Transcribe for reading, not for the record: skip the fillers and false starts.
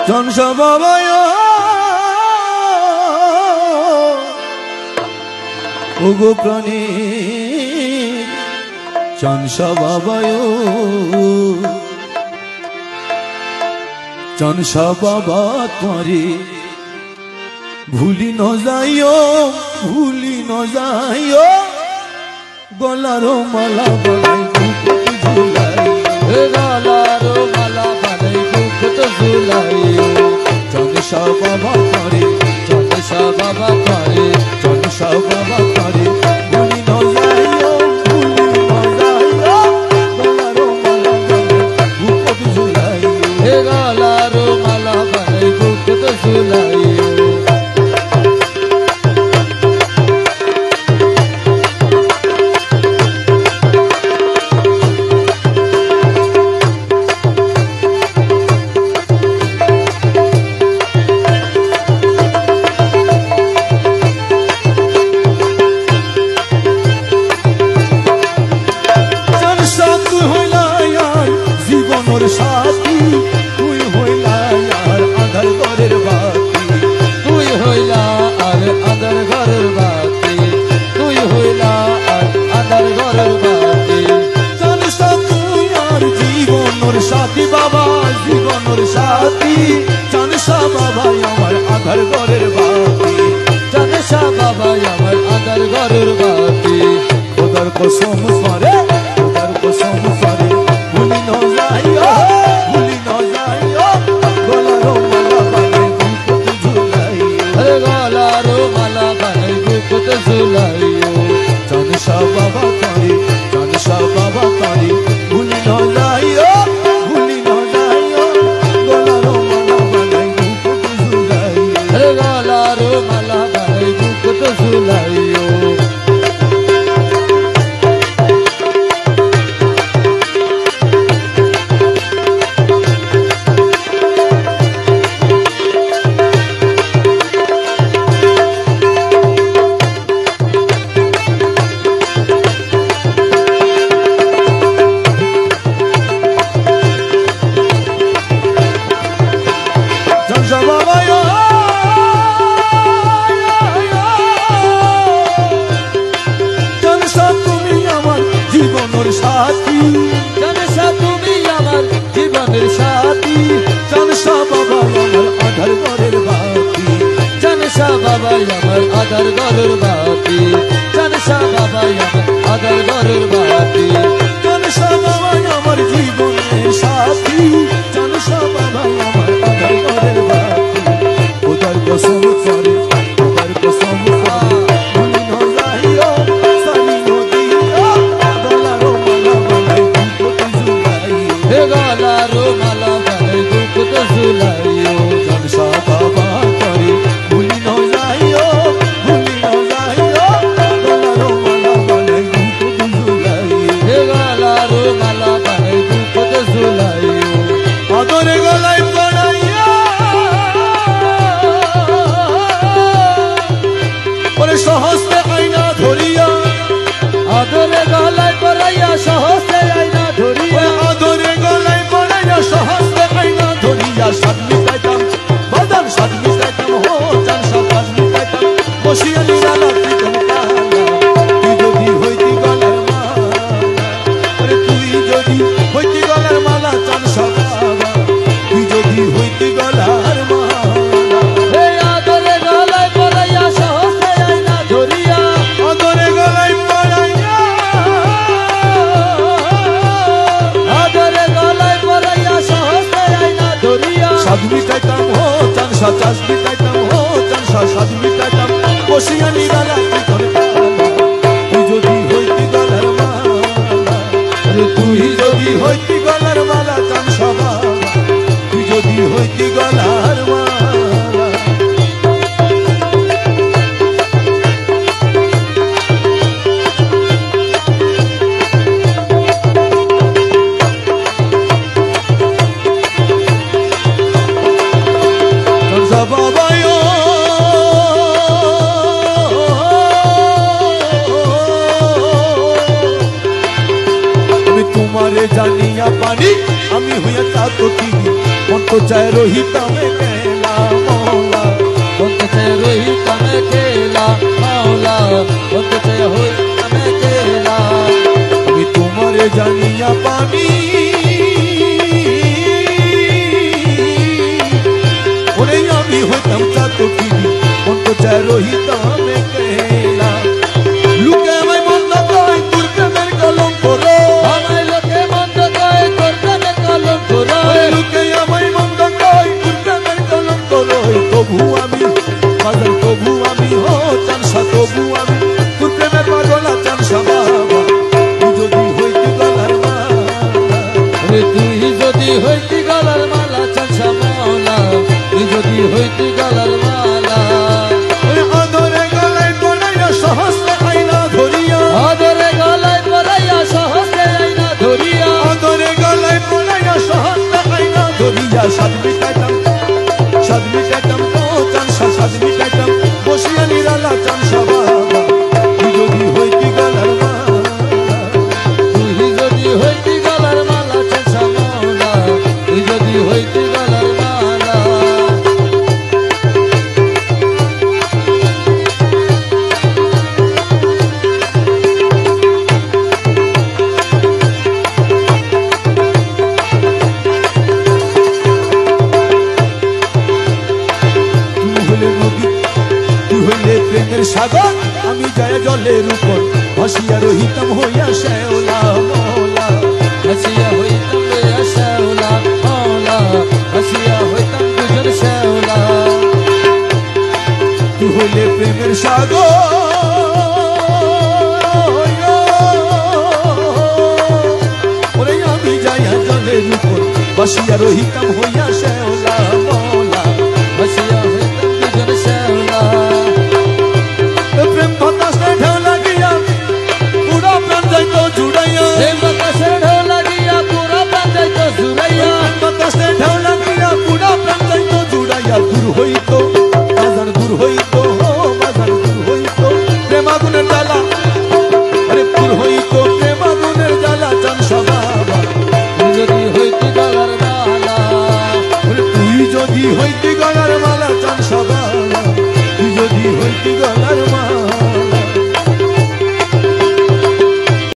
জনসা বাবায় ওগো প্রাণী জনসা বাবায় জনসা বাবা তোমারে ভুলি ন যাইও গলারো মালা বানাই বুকুত ঝুলাই গলারো মালা বানাই বুকুত ঝুলাই জনসা বাবা তোমারে জনসা বাবা করে জনসা বাবা তোমারে ভুলি ন যাইও গলারো মালা বানাই বুকুত ঝুলাই গলারো মালা বানাই বুকুত ঝুলাই সাথী তুই হইলা আর আধার ঘরের বাতি তুই হইলা আর আধার ঘরের বাতি তুই হইলা আর আধার ঘরের বাতি জনসা তুই আর জীবনের সাথী বাবা জীবনের সাথী জনসা বাবা আমার আধার ঘরের বাতি জনসা বাবা আমার আধার ঘরের বাতি খোদার কসম করে খোদার কসম করে ভুলি ন যাইও গলারো মালা বানাই বুকুত ঝুলাই গলারো মালা বানাই বুকুত ঝুলাই জনসা বাবা করে জনসা বাবা করে ভুলি ন যাইও গলারো মালা বানাই বুকুত ঝুলাই গলারো মালা বানাই বুকুত ঝুলাই সাথী জনসা তুমি আমার জীবনের সাথী জনসা বাবা আমার আধার ঘরের বাতি জনসা বাবা আমার আধার ঘরের বাতি জনসা বাবা আমার আধার ঘরের বাতি জনসা বাবা আমার জীবনের সাথী জনসা বাবা আমার আধার ঘরের বাতি খোদার কসম করে খোদার কসম করে ভুলি ন যাইও সারি নদিয়া গলারো মালা বানাই বুকুত ঝুলাই গলারো মালা বানাই বুকুত ঝুলাই জনসা বাবা করে ভুলি ন যাইও গলারো মালা বানাই বুকুত ঝুলাই গলারো মালা বানাই বুকুত ঝুলাই আদরে গলায় পড়াইয়া ওরে সহস্তে আইনা ধরিয়া আদরে গলায় পরাইয়া সহস্তে আইনা ধরিয়া আদরে গলায় পড়াইয়া সহস্তে আইনা ধরিয়া সাত মিটাইতাম বাদাম সাত মিটাইতাম হো জনসা পাঁচ মিটাইতাম বসিয়া নিরালা প্রীতম কালা তুই যদি হইতি গলার মালা আরে তুই যদি হইতি গলার মালা জনসা বাবা তুই যদি হইতি গলার মালা আদরে গলায় পরাইয়া সহস্তে আইনা ধরিয়া আদরে গলায় পড়াইয়া আদরে গলায় পরাইয়া সহস্তে আইনা ধরিয়া সাত মিটাইতাম হো জনসা চাষ মিটাইতাম হো জনসা সাত মিটাইতাম বসিয়া নিরালা প্রীতম কালা তুই যদি হইতি গলার মালা আরে তুই যদি হইতি গলার মালা জনসা বাবা তুই যদি হইতি গলার মালা জনসা বাবা তোমারে জানিয়া পানি আমি হইয়া চাতো তিনি মন তো চায় রহিতামে কেলা মৌলা বলতে চাই রোহিত আমি খেলা মাওলা বলতে চাই হই আমি খেলা আমি তোমারে জানিয়া পানি ওরে আমি হইতাম চাতো তিনি মন তো চায় রহিতামে কেলা লুকে আমায় মন্দ কয় তোর প্রেমের কলঙ্ক রে আমায় লোকে মন্দ কয় তোর প্রেমের কলঙ্ক রয় লুকে আমায় মন্দ কয় তোর প্রেমের কলঙ্ক রে তবু আমি পাগল তবু আমি হো চানসা তবু আমি তোর প্রেমের পাগলা চানসা বাবা তুই যদি হইতি গলার মালা ওরে তুই যদি হইতি গলার মালা চাচা মাওলা তুই যদি হইতি গলার মালা ওই আদরে গলায় পড়াইয়া সহস্র আইনা ধরিয়া আদরে গলায় পরাইয়া সহজে আইনা ধরিয়া আদরে গলায় পড়াইয়া সহস্র আইনা ধরিয়া সাদ মিটাইতাম ও চানসা সাদ মিটাইতাম বসিয়া নিরালা চানসা বাবা তুই যদি হইতি গলার মালা তুই যদি হইতি গলার মালা চাচা মাওলা তুই যদি হইতি গলার মালা তুই হইলে নদী তুই হইলে প্রেমের সাগর আমি যায় জলের উপর ভাসিয়া রহিতাম হইয়া শ্যাওলা মৌলা হাসিয়া হইতাম লইয়া শ্যাওলা মাওলা হাসিয়া হইতাম দুজন শ্যাওলা তুই হইলে প্রেমের সাগর ওরে আমি যাইয়া জলের উপর বাসিয়া রহিতাম হইয়া শ্যাওলা